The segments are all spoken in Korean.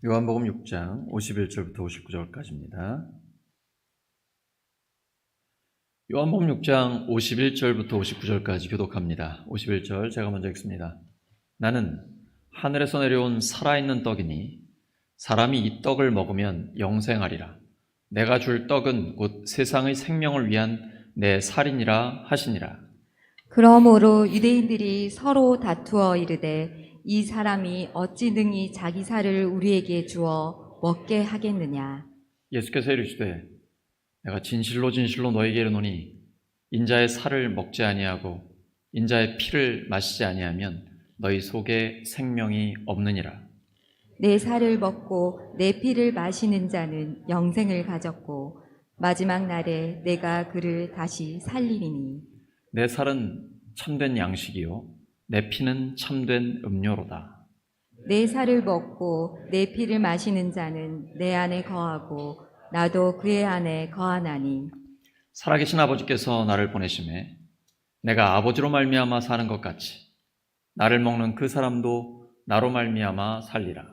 요한복음 6장 51절부터 59절까지입니다. 요한복음 6장 51절부터 59절까지 교독합니다. 51절 제가 먼저 읽습니다. 나는 하늘에서 내려온 살아있는 떡이니 사람이 이 떡을 먹으면 영생하리라. 내가 줄 떡은 곧 세상의 생명을 위한 내 살이니라 하시니라. 그러므로 유대인들이 서로 다투어 이르되 이 사람이 어찌 능히 자기 살을 우리에게 주어 먹게 하겠느냐. 예수께서 이르시되 내가 진실로 진실로 너에게 이르노니 인자의 살을 먹지 아니하고 인자의 피를 마시지 아니하면 너희 속에 생명이 없느니라. 내 살을 먹고 내 피를 마시는 자는 영생을 가졌고 마지막 날에 내가 그를 다시 살리리니. 내 살은 참된 양식이요 내 피는 참된 음료로다. 내 살을 먹고 내 피를 마시는 자는 내 안에 거하고 나도 그의 안에 거하나니. 살아계신 아버지께서 나를 보내심에 내가 아버지로 말미암아 사는 것 같이 나를 먹는 그 사람도 나로 말미암아 살리라.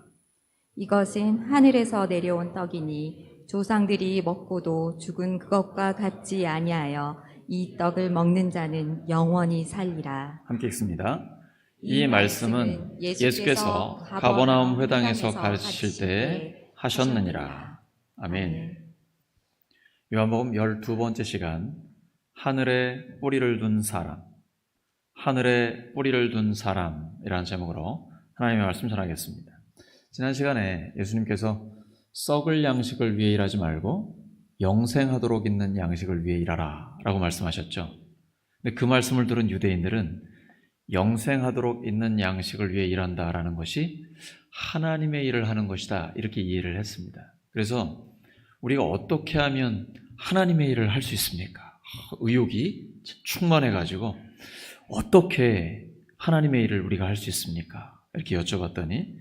이것은 하늘에서 내려온 떡이니 조상들이 먹고도 죽은 그것과 같지 아니하여 이 떡을 먹는 자는 영원히 살리라. 함께 읽습니다. 이 말씀은 예수께서 가버나움 회당에서 가르치실 때 하셨느니라. 아멘. 요한복음 12번째 시간, 하늘에 뿌리를 둔 사람, 하늘에 뿌리를 둔 사람이라는 제목으로 하나님의 말씀 전하겠습니다. 지난 시간에 예수님께서 썩을 양식을 위해 일하지 말고 영생하도록 있는 양식을 위해 일하라 라고 말씀하셨죠. 근데 그 말씀을 들은 유대인들은 영생하도록 있는 양식을 위해 일한다라는 것이 하나님의 일을 하는 것이다 이렇게 이해를 했습니다. 그래서 우리가 어떻게 하면 하나님의 일을 할 수 있습니까? 의욕이 충만해가지고 어떻게 하나님의 일을 우리가 할 수 있습니까? 이렇게 여쭤봤더니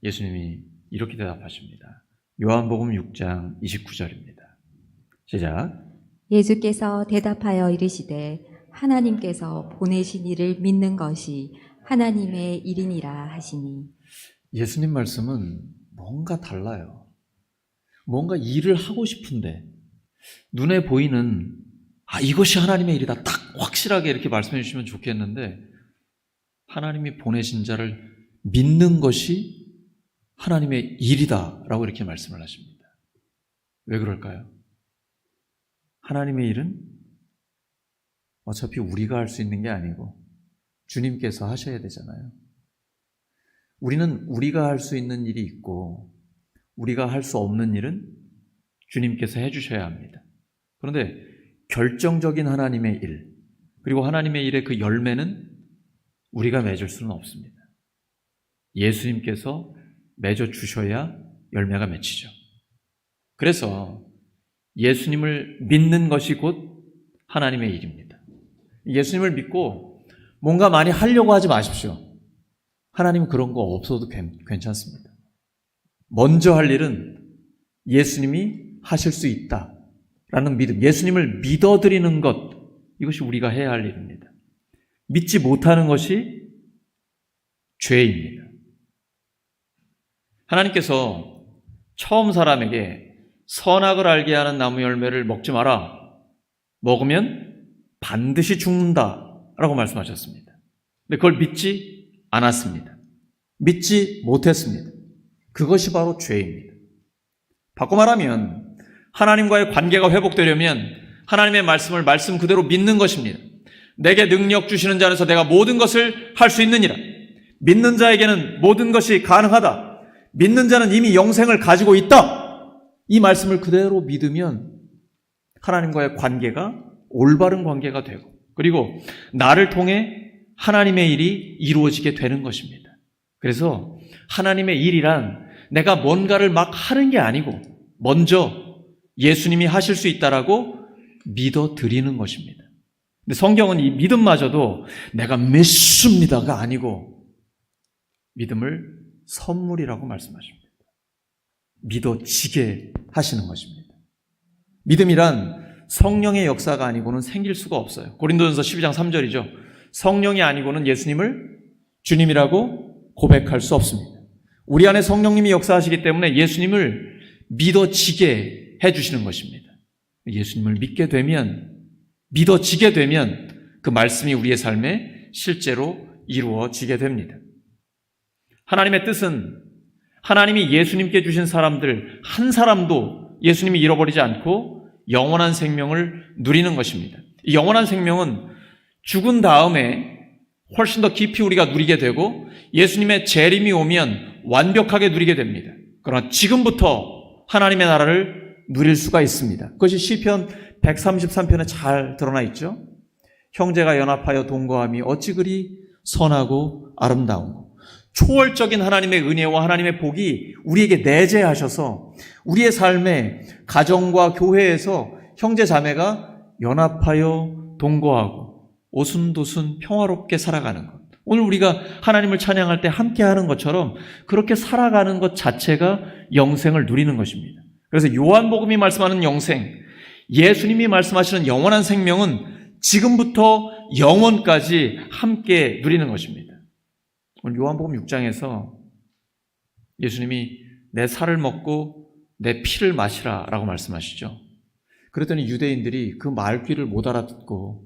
예수님이 이렇게 대답하십니다. 요한복음 6장 29절입니다. 시작. 예수께서 대답하여 이르시되 하나님께서 보내신 이를 믿는 것이 하나님의 일이니라 하시니. 예수님 말씀은 뭔가 달라요. 뭔가 일을 하고 싶은데 눈에 보이는 이것이 하나님의 일이다 딱 확실하게 이렇게 말씀해 주시면 좋겠는데 하나님이 보내신 자를 믿는 것이 하나님의 일이다 라고 이렇게 말씀을 하십니다. 왜 그럴까요? 하나님의 일은 어차피 우리가 할 수 있는 게 아니고 주님께서 하셔야 되잖아요. 우리는 우리가 할 수 있는 일이 있고 우리가 할 수 없는 일은 주님께서 해주셔야 합니다. 그런데 결정적인 하나님의 일, 그리고 하나님의 일의 그 열매는 우리가 맺을 수는 없습니다. 예수님께서 맺어주셔야 열매가 맺히죠. 그래서 예수님을 믿는 것이 곧 하나님의 일입니다. 예수님을 믿고 뭔가 많이 하려고 하지 마십시오. 하나님은 그런 거 없어도 괜찮습니다. 먼저 할 일은 예수님이 하실 수 있다라는 믿음, 예수님을 믿어드리는 것, 이것이 우리가 해야 할 일입니다. 믿지 못하는 것이 죄입니다. 하나님께서 처음 사람에게 선악을 알게 하는 나무 열매를 먹지 마라. 먹으면 반드시 죽는다라고 말씀하셨습니다. 근데 그걸 믿지 않았습니다. 믿지 못했습니다. 그것이 바로 죄입니다. 바꿔 말하면 하나님과의 관계가 회복되려면 하나님의 말씀을 말씀 그대로 믿는 것입니다. 내게 능력 주시는 자 안에서 내가 모든 것을 할 수 있느니라. 믿는 자에게는 모든 것이 가능하다. 믿는 자는 이미 영생을 가지고 있다. 이 말씀을 그대로 믿으면 하나님과의 관계가 올바른 관계가 되고 그리고 나를 통해 하나님의 일이 이루어지게 되는 것입니다. 그래서 하나님의 일이란 내가 뭔가를 막 하는 게 아니고 먼저 예수님이 하실 수 있다라고 믿어드리는 것입니다. 근데 성경은 이 믿음마저도 내가 믿습니다가 아니고 믿음을 선물이라고 말씀하십니다. 믿어지게 하시는 것입니다. 믿음이란 성령의 역사가 아니고는 생길 수가 없어요. 고린도전서 12장 3절이죠. 성령이 아니고는 예수님을 주님이라고 고백할 수 없습니다. 우리 안에 성령님이 역사하시기 때문에 예수님을 믿어지게 해주시는 것입니다. 예수님을 믿어지게 되면 그 말씀이 우리의 삶에 실제로 이루어지게 됩니다. 하나님의 뜻은 하나님이 예수님께 주신 사람들 한 사람도 예수님이 잃어버리지 않고 영원한 생명을 누리는 것입니다. 이 영원한 생명은 죽은 다음에 훨씬 더 깊이 우리가 누리게 되고 예수님의 재림이 오면 완벽하게 누리게 됩니다. 그러나 지금부터 하나님의 나라를 누릴 수가 있습니다. 그것이 시편 133편에 잘 드러나 있죠. 형제가 연합하여 동거함이 어찌 그리 선하고 아름다운고. 초월적인 하나님의 은혜와 하나님의 복이 우리에게 내재하셔서 우리의 삶에 가정과 교회에서 형제 자매가 연합하여 동거하고 오순도순 평화롭게 살아가는 것. 오늘 우리가 하나님을 찬양할 때 함께하는 것처럼 그렇게 살아가는 것 자체가 영생을 누리는 것입니다. 그래서 요한복음이 말씀하는 영생, 예수님이 말씀하시는 영원한 생명은 지금부터 영원까지 함께 누리는 것입니다. 오늘 요한복음 6장에서 예수님이 내 살을 먹고 내 피를 마시라 라고 말씀하시죠. 그랬더니 유대인들이 그 말귀를 못 알아듣고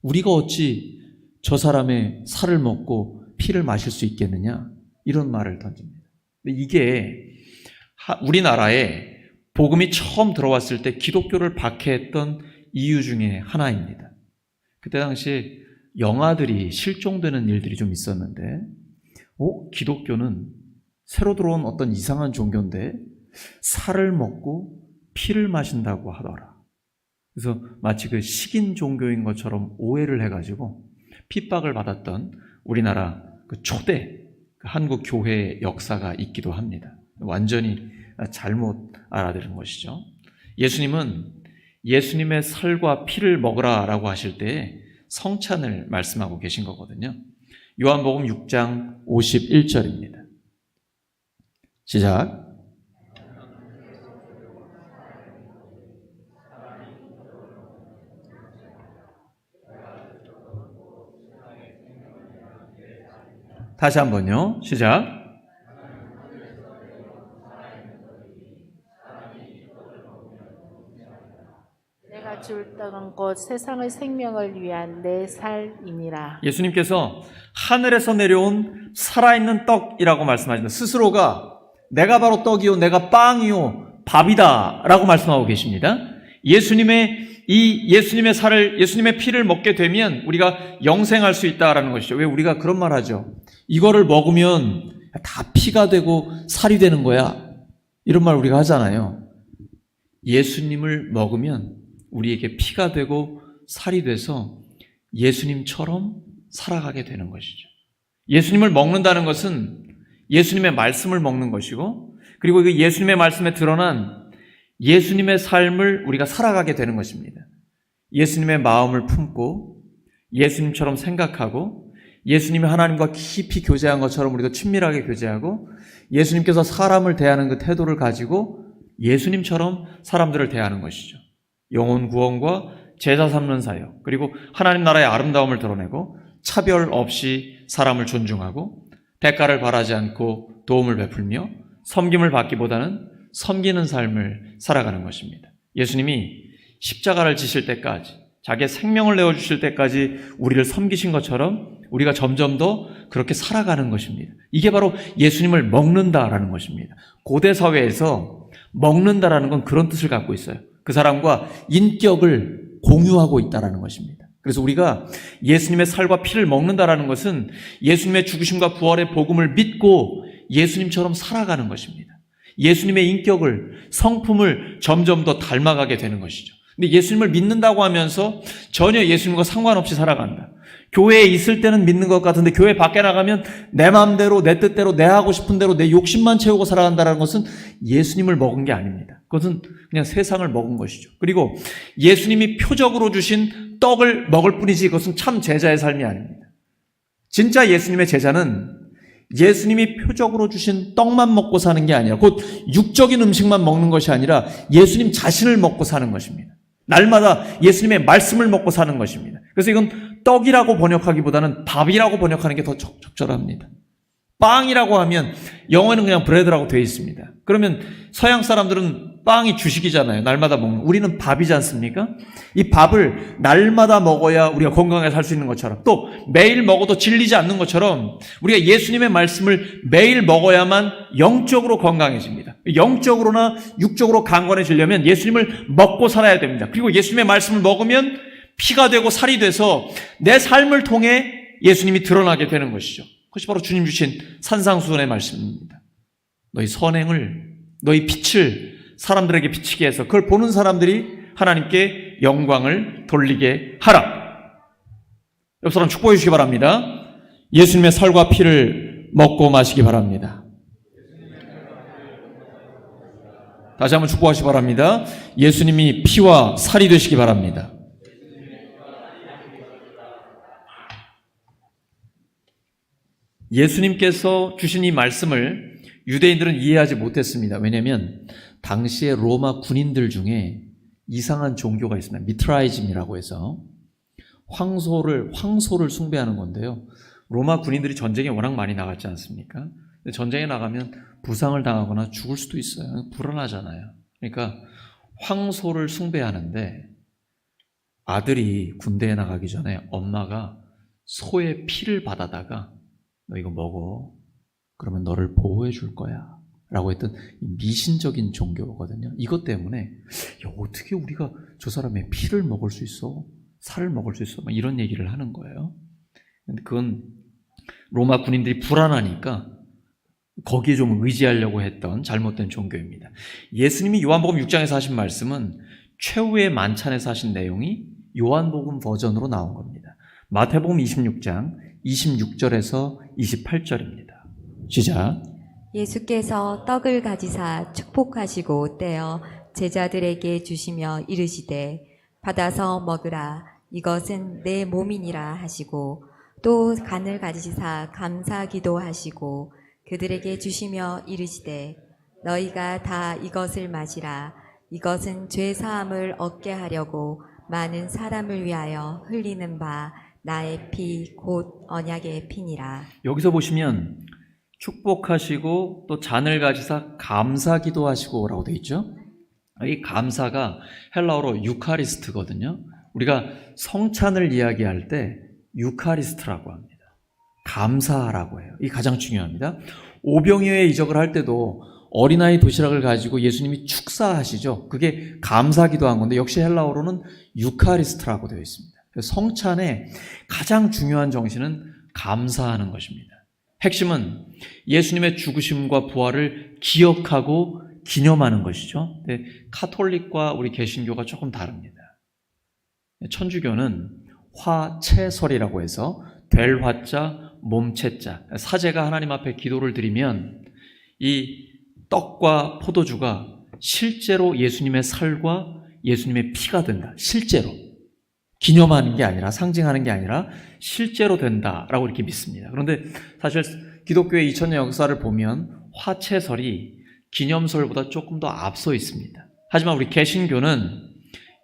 우리가 어찌 저 사람의 살을 먹고 피를 마실 수 있겠느냐 이런 말을 던집니다. 근데 이게 우리나라에 복음이 처음 들어왔을 때 기독교를 박해했던 이유 중에 하나입니다. 그때 당시 영아들이 실종되는 일들이 좀 있었는데 기독교는 새로 들어온 어떤 이상한 종교인데 살을 먹고 피를 마신다고 하더라. 그래서 마치 그 식인 종교인 것처럼 오해를 해가지고 핍박을 받았던 우리나라 그 초대 한국 교회의 역사가 있기도 합니다. 완전히 잘못 알아들은 것이죠. 예수님은 예수님의 살과 피를 먹으라라고 하실 때 성찬을 말씀하고 계신 거거든요. 요한복음 6장 51절입니다. 시작. 다시 한번요. 시작. 내가 줄 떡은 곧 세상의 생명을 위한 내 살이니라. 예수님께서 하늘에서 내려온 살아있는 떡이라고 말씀하십니다. 스스로가 내가 바로 떡이요 내가 빵이요 밥이다 라고 말씀하고 계십니다. 예수님의 살을 예수님의 피를 먹게 되면 우리가 영생할 수 있다라는 것이죠. 왜 우리가 그런 말 하죠? 이거를 먹으면 다 피가 되고 살이 되는 거야. 이런 말 우리가 하잖아요. 예수님을 먹으면 우리에게 피가 되고 살이 돼서 예수님처럼 살아가게 되는 것이죠. 예수님을 먹는다는 것은 예수님의 말씀을 먹는 것이고 그리고 그 예수님의 말씀에 드러난 예수님의 삶을 우리가 살아가게 되는 것입니다. 예수님의 마음을 품고 예수님처럼 생각하고 예수님이 하나님과 깊이 교제한 것처럼 우리도 친밀하게 교제하고 예수님께서 사람을 대하는 그 태도를 가지고 예수님처럼 사람들을 대하는 것이죠. 영혼 구원과 제자 삼는 사역 그리고 하나님 나라의 아름다움을 드러내고 차별 없이 사람을 존중하고 대가를 바라지 않고 도움을 베풀며 섬김을 받기보다는 섬기는 삶을 살아가는 것입니다. 예수님이 십자가를 지실 때까지 자기의 생명을 내어주실 때까지 우리를 섬기신 것처럼 우리가 점점 더 그렇게 살아가는 것입니다. 이게 바로 예수님을 먹는다라는 것입니다. 고대 사회에서 먹는다라는 건 그런 뜻을 갖고 있어요. 그 사람과 인격을 공유하고 있다라는 것입니다. 그래서 우리가 예수님의 살과 피를 먹는다라는 것은 예수님의 죽으심과 부활의 복음을 믿고 예수님처럼 살아가는 것입니다. 예수님의 인격을, 성품을 점점 더 닮아가게 되는 것이죠. 근데 예수님을 믿는다고 하면서 전혀 예수님과 상관없이 살아간다. 교회에 있을 때는 믿는 것 같은데 교회 밖에 나가면 내 마음대로, 내 뜻대로, 내 하고 싶은 대로 내 욕심만 채우고 살아간다는 것은 예수님을 먹은 게 아닙니다. 그것은 그냥 세상을 먹은 것이죠. 그리고 예수님이 표적으로 주신 떡을 먹을 뿐이지 그것은 참 제자의 삶이 아닙니다. 진짜 예수님의 제자는 예수님이 표적으로 주신 떡만 먹고 사는 게 아니라 곧 육적인 음식만 먹는 것이 아니라 예수님 자신을 먹고 사는 것입니다. 날마다 예수님의 말씀을 먹고 사는 것입니다. 그래서 이건 떡이라고 번역하기보다는 밥이라고 번역하는 게 더 적절합니다. 빵이라고 하면 영어는 그냥 브레드라고 되어 있습니다. 그러면 서양 사람들은 빵이 주식이잖아요. 날마다 먹는. 우리는 밥이지 않습니까? 이 밥을 날마다 먹어야 우리가 건강하게 살 수 있는 것처럼, 또 매일 먹어도 질리지 않는 것처럼 우리가 예수님의 말씀을 매일 먹어야만 영적으로 건강해집니다. 영적으로나 육적으로 강건해지려면 예수님을 먹고 살아야 됩니다. 그리고 예수님의 말씀을 먹으면 피가 되고 살이 돼서 내 삶을 통해 예수님이 드러나게 되는 것이죠. 그것이 바로 주님 주신 산상수훈의 말씀입니다. 너희 선행을, 너희 빛을 사람들에게 비치게 해서 그걸 보는 사람들이 하나님께 영광을 돌리게 하라. 옆 사람 축복해 주시기 바랍니다. 예수님의 살과 피를 먹고 마시기 바랍니다. 다시 한번 축복하시기 바랍니다. 예수님이 피와 살이 되시기 바랍니다. 예수님께서 주신 이 말씀을 유대인들은 이해하지 못했습니다. 왜냐하면 당시에 로마 군인들 중에 이상한 종교가 있습니다. 미트라이즘이라고 해서 황소를 숭배하는 건데요. 로마 군인들이 전쟁에 워낙 많이 나갔지 않습니까? 근데 전쟁에 나가면 부상을 당하거나 죽을 수도 있어요. 불안하잖아요. 그러니까 황소를 숭배하는데 아들이 군대에 나가기 전에 엄마가 소의 피를 받아다가 너 이거 먹어. 그러면 너를 보호해 줄 거야. 라고 했던 미신적인 종교거든요. 이것 때문에 야, 어떻게 우리가 저 사람의 피를 먹을 수 있어? 살을 먹을 수 있어? 막 이런 얘기를 하는 거예요. 근데 그건 로마 군인들이 불안하니까 거기에 좀 의지하려고 했던 잘못된 종교입니다. 예수님이 요한복음 6장에서 하신 말씀은 최후의 만찬에서 하신 내용이 요한복음 버전으로 나온 겁니다. 마태복음 26장 26절에서 28절입니다. 시작. 예수께서 떡을 가지사 축복하시고 떼어 제자들에게 주시며 이르시되 받아서 먹으라 이것은 내 몸이니라 하시고 또 간을 가지사 감사기도 하시고 그들에게 주시며 이르시되 너희가 다 이것을 마시라 이것은 죄 사함을 얻게 하려고 많은 사람을 위하여 흘리는 바 나의 피 곧 언약의 피니라. 여기서 보시면 축복하시고 또 잔을 가지사 감사기도 하시고라고 되어 있죠. 이 감사가 헬라어로 유카리스트거든요. 우리가 성찬을 이야기할 때 유카리스트라고 합니다. 감사라고 해요. 이게 가장 중요합니다. 오병이어의 이적을 할 때도 어린아이 도시락을 가지고 예수님이 축사하시죠. 그게 감사기도 한 건데 역시 헬라어로는 유카리스트라고 되어 있습니다. 성찬의 가장 중요한 정신은 감사하는 것입니다. 핵심은 예수님의 죽으심과 부활을 기억하고 기념하는 것이죠. 근데 카톨릭과 우리 개신교가 조금 다릅니다. 천주교는 화채설이라고 해서 될 화자, 몸채자, 사제가 하나님 앞에 기도를 드리면 이 떡과 포도주가 실제로 예수님의 살과 예수님의 피가 된다. 실제로. 기념하는 게 아니라, 상징하는 게 아니라 실제로 된다라고 이렇게 믿습니다. 그런데 사실 기독교의 2000년 역사를 보면 화채설이 기념설보다 조금 더 앞서 있습니다. 하지만 우리 개신교는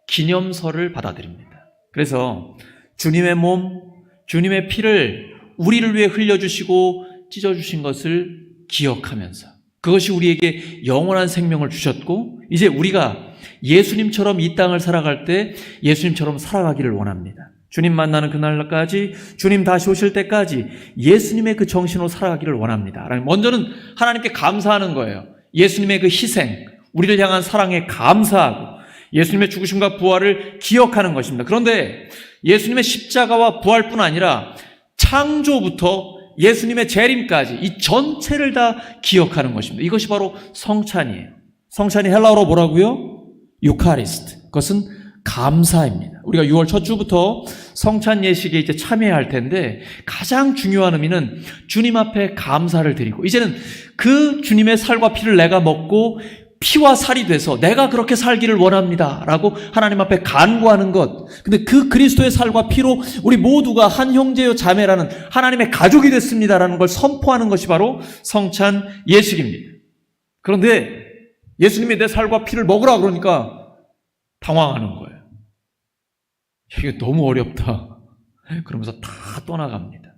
기념설을 받아들입니다. 그래서 주님의 몸, 주님의 피를 우리를 위해 흘려주시고 찢어주신 것을 기억하면서 그것이 우리에게 영원한 생명을 주셨고 이제 우리가 예수님처럼 이 땅을 살아갈 때 예수님처럼 살아가기를 원합니다. 주님 만나는 그날까지, 주님 다시 오실 때까지 예수님의 그 정신으로 살아가기를 원합니다. 먼저는 하나님께 감사하는 거예요. 예수님의 그 희생, 우리를 향한 사랑에 감사하고 예수님의 죽으심과 부활을 기억하는 것입니다. 그런데 예수님의 십자가와 부활뿐 아니라 창조부터 예수님의 재림까지 이 전체를 다 기억하는 것입니다. 이것이 바로 성찬이에요. 성찬이 헬라어로 뭐라고요? 유카리스트. 그것은 감사입니다. 우리가 6월 첫 주부터 성찬 예식에 이제 참여할 텐데 가장 중요한 의미는 주님 앞에 감사를 드리고 이제는 그 주님의 살과 피를 내가 먹고 피와 살이 돼서 내가 그렇게 살기를 원합니다 라고 하나님 앞에 간구하는 것. 근데 그 그리스도의 살과 피로 우리 모두가 한 형제요 자매라는 하나님의 가족이 됐습니다라는 걸 선포하는 것이 바로 성찬 예식입니다. 그런데 예수님이 내 살과 피를 먹으라 그러니까 당황하는 거예요. 이게 너무 어렵다. 그러면서 다 떠나갑니다.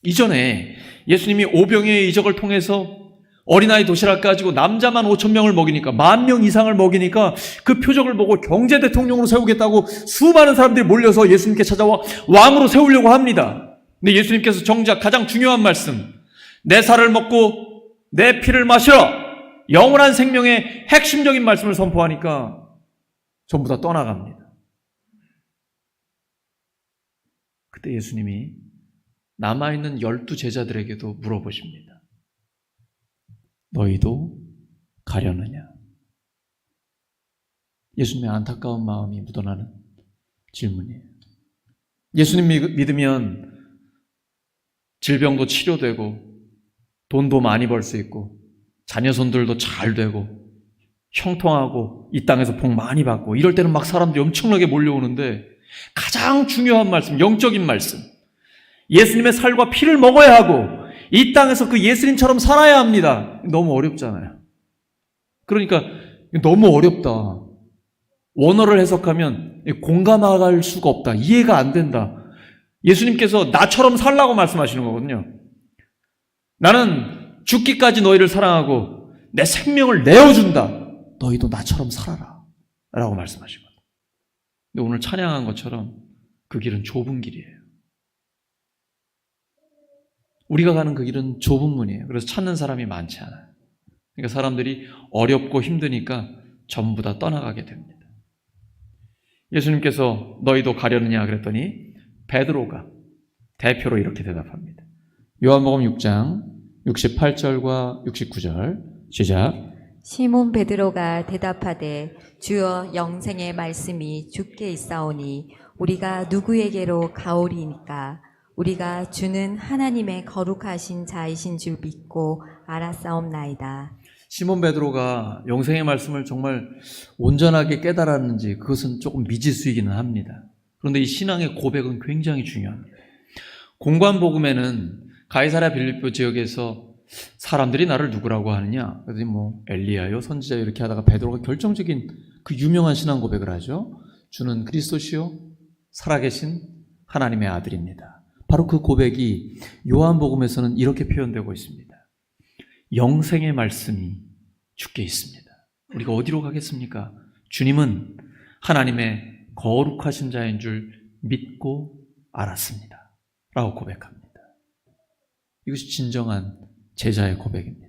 이전에 예수님이 오병이의 이적을 통해서 어린아이 도시락 가지고 남자만 5,000명을 먹이니까 10,000명 이상을 먹이니까 그 표적을 보고 경제대통령으로 세우겠다고 수많은 사람들이 몰려서 예수님께 찾아와 왕으로 세우려고 합니다. 근데 예수님께서 정작 가장 중요한 말씀, 내 살을 먹고 내 피를 마시라, 영원한 생명의 핵심적인 말씀을 선포하니까 전부 다 떠나갑니다. 그때 예수님이 남아있는 12 제자들에게도 물어보십니다. 너희도 가려느냐? 예수님의 안타까운 마음이 묻어나는 질문이에요. 예수님 믿으면 질병도 치료되고 돈도 많이 벌 수 있고 자녀손들도 잘 되고 형통하고 이 땅에서 복 많이 받고 이럴 때는 막 사람들이 엄청나게 몰려오는데 가장 중요한 말씀, 영적인 말씀, 예수님의 살과 피를 먹어야 하고 이 땅에서 그 예수님처럼 살아야 합니다. 너무 어렵잖아요. 그러니까 너무 어렵다. 원어를 해석하면 공감할 수가 없다. 이해가 안 된다. 예수님께서 나처럼 살라고 말씀하시는 거거든요. 나는 죽기까지 너희를 사랑하고 내 생명을 내어준다. 너희도 나처럼 살아라. 라고 말씀하시거든요. 근데 오늘 찬양한 것처럼 그 길은 좁은 길이에요. 우리가 가는 그 길은 좁은 문이에요. 그래서 찾는 사람이 많지 않아요. 그러니까 사람들이 어렵고 힘드니까 전부 다 떠나가게 됩니다. 예수님께서 너희도 가려느냐 그랬더니 베드로가 대표로 이렇게 대답합니다. 요한복음 6장 68절과 69절 시작. 시몬 베드로가 대답하되 주여 영생의 말씀이 주께 있사오니 우리가 누구에게로 가오리니까 우리가 주는 하나님의 거룩하신 자이신 줄 믿고 알았사옵나이다. 시몬 베드로가 영생의 말씀을 정말 온전하게 깨달았는지 그것은 조금 미지수이기는 합니다. 그런데 이 신앙의 고백은 굉장히 중요합니다. 공관복음에는 가이사랴 빌립보 지역에서 사람들이 나를 누구라고 하느냐? 그래서 엘리야요, 선지자 이렇게 하다가 베드로가 결정적인 그 유명한 신앙 고백을 하죠. 주는 그리스도시요 살아계신 하나님의 아들입니다. 바로 그 고백이 요한복음에서는 이렇게 표현되고 있습니다. 영생의 말씀이 주께 있습니다. 우리가 어디로 가겠습니까? 주님은 하나님의 거룩하신 자인 줄 믿고 알았습니다. 라고 고백합니다. 이것이 진정한 제자의 고백입니다.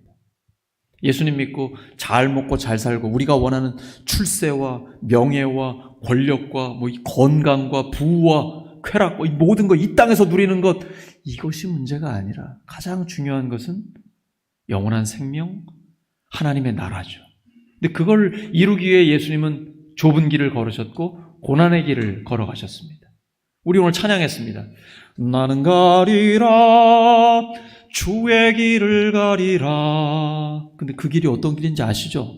예수님 믿고 잘 먹고 잘 살고 우리가 원하는 출세와 명예와 권력과 건강과 부와 쾌락과 모든 것, 이 땅에서 누리는 것, 이것이 문제가 아니라 가장 중요한 것은 영원한 생명, 하나님의 나라죠. 근데 그걸 이루기 위해 예수님은 좁은 길을 걸으셨고 고난의 길을 걸어가셨습니다. 우리 오늘 찬양했습니다. 나는 가리라 주의 길을 가리라. 근데 그 길이 어떤 길인지 아시죠?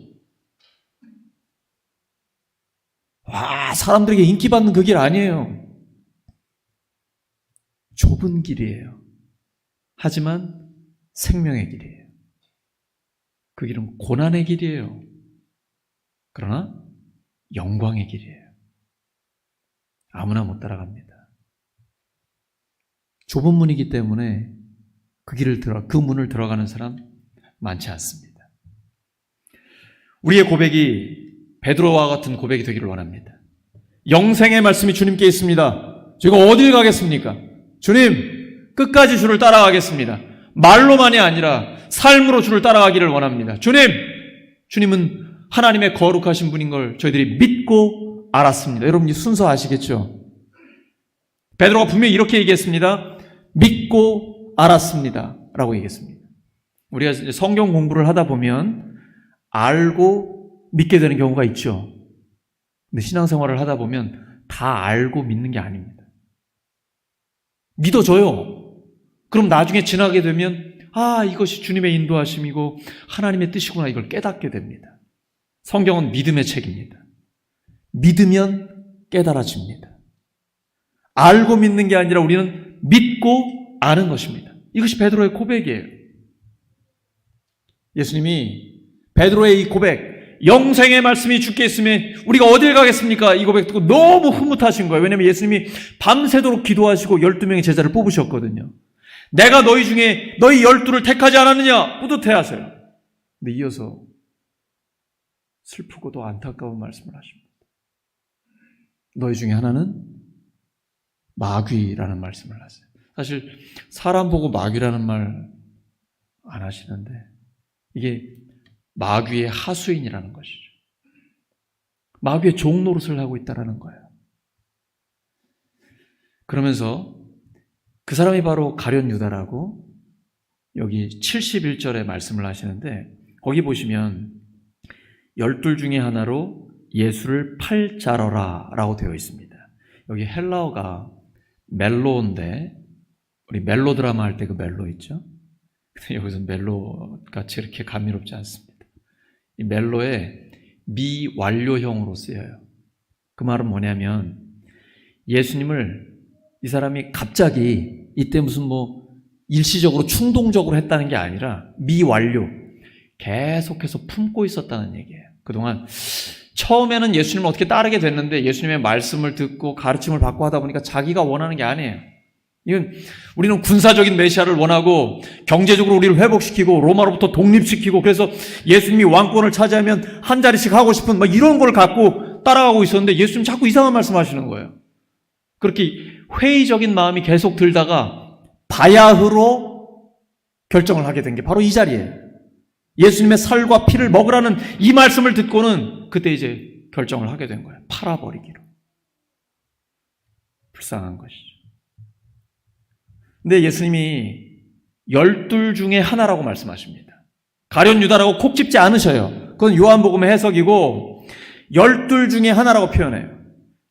와, 사람들에게 인기받는 그 길 아니에요. 좁은 길이에요. 하지만 생명의 길이에요. 그 길은 고난의 길이에요. 그러나 영광의 길이에요. 아무나 못 따라갑니다. 좁은 문이기 때문에 그 문을 들어가는 사람 많지 않습니다. 우리의 고백이 베드로와 같은 고백이 되기를 원합니다. 영생의 말씀이 주님께 있습니다. 저희가 어딜 가겠습니까? 주님, 끝까지 주를 따라가겠습니다. 말로만이 아니라 삶으로 주를 따라가기를 원합니다. 주님은 하나님의 거룩하신 분인 걸 저희들이 믿고 알았습니다. 여러분 이 순서 아시겠죠? 베드로가 분명히 이렇게 얘기했습니다. 믿고 알았습니다. 라고 얘기했습니다. 우리가 성경 공부를 하다 보면 알고 믿게 되는 경우가 있죠. 근데 신앙생활을 하다 보면 다 알고 믿는 게 아닙니다. 믿어져요. 그럼 나중에 지나게 되면 이것이 주님의 인도하심이고 하나님의 뜻이구나 이걸 깨닫게 됩니다. 성경은 믿음의 책입니다. 믿으면 깨달아집니다. 알고 믿는 게 아니라 우리는 믿고 아는 것입니다. 이것이 베드로의 고백이에요. 예수님이 베드로의 이 고백, 영생의 말씀이 주께 있으면 우리가 어딜 가겠습니까? 이 고백 듣고 너무 흐뭇하신 거예요. 왜냐하면 예수님이 밤새도록 기도하시고 12명의 제자를 뽑으셨거든요. 내가 너희 중에 너희 12를 택하지 않았느냐? 뿌듯해하세요. 근데 이어서 슬프고도 안타까운 말씀을 하십니다. 너희 중에 하나는 마귀라는 말씀을 하세요. 사실 사람 보고 마귀라는 말 안 하시는데 이게 마귀의 하수인이라는 것이죠. 마귀의 종 노릇을 하고 있다는 거예요. 그러면서 그 사람이 바로 가룟 유다라고 여기 71절에 말씀을 하시는데 거기 보시면 12 중에 하나로 예수를 팔자러라 라고 되어 있습니다. 여기 헬라어가 멜로인데 우리 멜로 드라마 할 때 그 멜로 있죠? 근데 여기서 멜로같이 이렇게 감미롭지 않습니다. 이 멜로에 미완료형으로 쓰여요. 그 말은 뭐냐면 예수님을 이 사람이 갑자기 이때 무슨 일시적으로 충동적으로 했다는 게 아니라 미완료, 계속해서 품고 있었다는 얘기예요. 그동안 처음에는 예수님을 어떻게 따르게 됐는데 예수님의 말씀을 듣고 가르침을 받고 하다 보니까 자기가 원하는 게 아니에요. 이건 우리는 군사적인 메시아를 원하고 경제적으로 우리를 회복시키고 로마로부터 독립시키고 그래서 예수님이 왕권을 차지하면 한 자리씩 하고 싶은 이런 걸 갖고 따라가고 있었는데 예수님 자꾸 이상한 말씀하시는 거예요. 그렇게 회의적인 마음이 계속 들다가 바야흐로 결정을 하게 된 게 바로 이 자리예요. 예수님의 살과 피를 먹으라는 이 말씀을 듣고는 그때 이제 결정을 하게 된 거예요. 팔아버리기로. 불쌍한 것이죠. 근데 예수님이 12 중에 하나라고 말씀하십니다. 가룟 유다라고 콕 집지 않으셔요. 그건 요한복음의 해석이고 12 중에 하나라고 표현해요.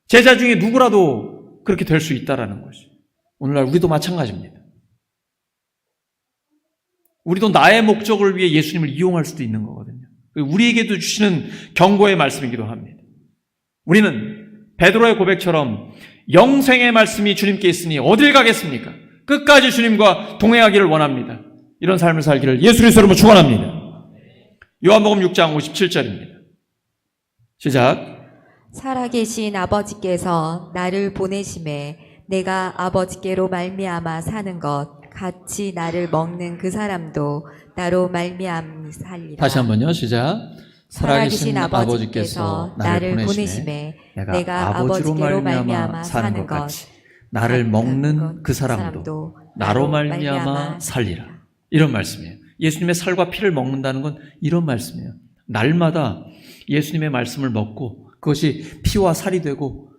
제자 중에 누구라도 그렇게 될 수 있다라는 것이. 오늘날 우리도 마찬가지입니다. 우리도 나의 목적을 위해 예수님을 이용할 수도 있는 거거든요. 우리에게도 주시는 경고의 말씀이기도 합니다. 우리는 베드로의 고백처럼 영생의 말씀이 주님께 있으니 어딜 가겠습니까? 끝까지 주님과 동행하기를 원합니다. 이런 삶을 살기를 예수 그리스도로 축원합니다. 요한복음 6장 57절입니다. 시작. 살아계신 아버지께서 나를 보내심에 내가 아버지께로 말미암아 사는 것 같이 나를 먹는 그 사람도 나로 말미암아 살리라. 다시 한번요. 시작. 살아계신 아버지께서 나를 보내심에 내가 아버지로 말미암아 사는 것 같이 나를 먹는 그 사람도 나로 말미암아 살리라. 이런 말씀이에요. 예수님의 살과 피를 먹는다는 건 이런 말씀이에요. 날마다 예수님의 말씀을 먹고 그것이 피와 살이 되고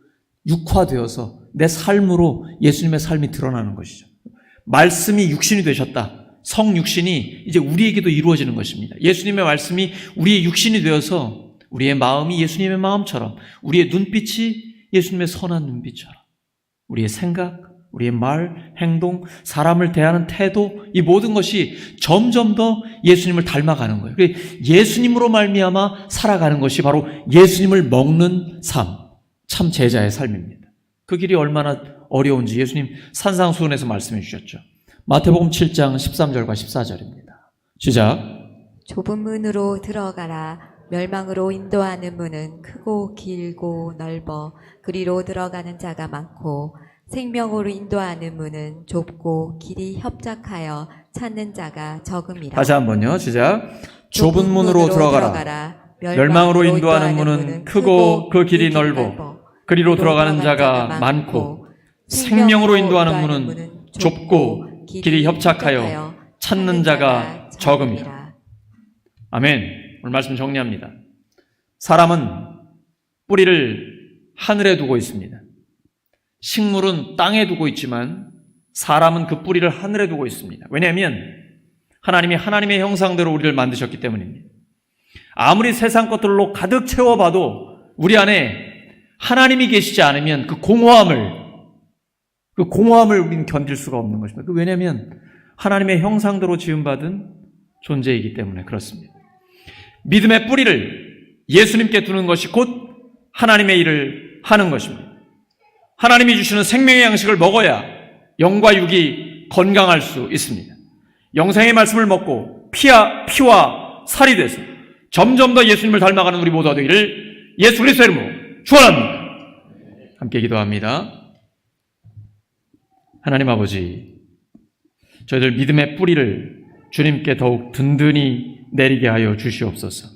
육화되어서 내 삶으로 예수님의 삶이 드러나는 것이죠. 말씀이 육신이 되셨다. 성육신이 이제 우리에게도 이루어지는 것입니다. 예수님의 말씀이 우리의 육신이 되어서 우리의 마음이 예수님의 마음처럼 우리의 눈빛이 예수님의 선한 눈빛처럼 우리의 생각, 우리의 말, 행동, 사람을 대하는 태도 이 모든 것이 점점 더 예수님을 닮아가는 거예요. 예수님으로 말미암아 살아가는 것이 바로 예수님을 먹는 삶, 참 제자의 삶입니다. 그 길이 얼마나 어려운지 예수님 산상수훈에서 말씀해 주셨죠. 마태복음 7장 13절과 14절입니다. 시작. 좁은 문으로 들어가라. 멸망으로 인도하는 문은 크고 길고 넓어 그리로 들어가는 자가 많고 생명으로 인도하는 문은 좁고 길이 협착하여 찾는 자가 적음이라. 다시 한번요. 시작. 좁은 문으로 들어가라. 멸망으로 인도하는 문은 크고 그 길이 넓어 그리로 들어가는 자가 많고 생명으로 인도하는 문은 좁고 길이 협착하여 찾는 자가 적음이라. 아멘. 오늘 말씀 정리합니다. 사람은 뿌리를 하늘에 두고 있습니다. 식물은 땅에 두고 있지만 사람은 그 뿌리를 하늘에 두고 있습니다. 왜냐하면 하나님이 하나님의 형상대로 우리를 만드셨기 때문입니다. 아무리 세상 것들로 가득 채워봐도 우리 안에 하나님이 계시지 않으면 그 공허함을 우리는 견딜 수가 없는 것입니다. 왜냐하면 하나님의 형상대로 지음받은 존재이기 때문에 그렇습니다. 믿음의 뿌리를 예수님께 두는 것이 곧 하나님의 일을 하는 것입니다. 하나님이 주시는 생명의 양식을 먹어야 영과 육이 건강할 수 있습니다. 영생의 말씀을 먹고 피와 살이 돼서 점점 더 예수님을 닮아가는 우리 모두가 되기를 예수 그리스도의 이름으로 축원합니다. 함께 기도합니다. 하나님 아버지, 저희들 믿음의 뿌리를 주님께 더욱 든든히 내리게 하여 주시옵소서.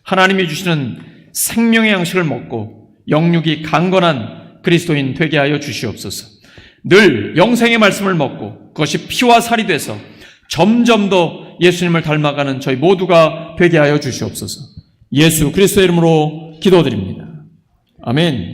하나님이 주시는 생명의 양식을 먹고 영육이 강건한 그리스도인 되게 하여 주시옵소서. 늘 영생의 말씀을 먹고 그것이 피와 살이 돼서 점점 더 예수님을 닮아가는 저희 모두가 되게 하여 주시옵소서. 예수 그리스도의 이름으로 기도드립니다. 아멘.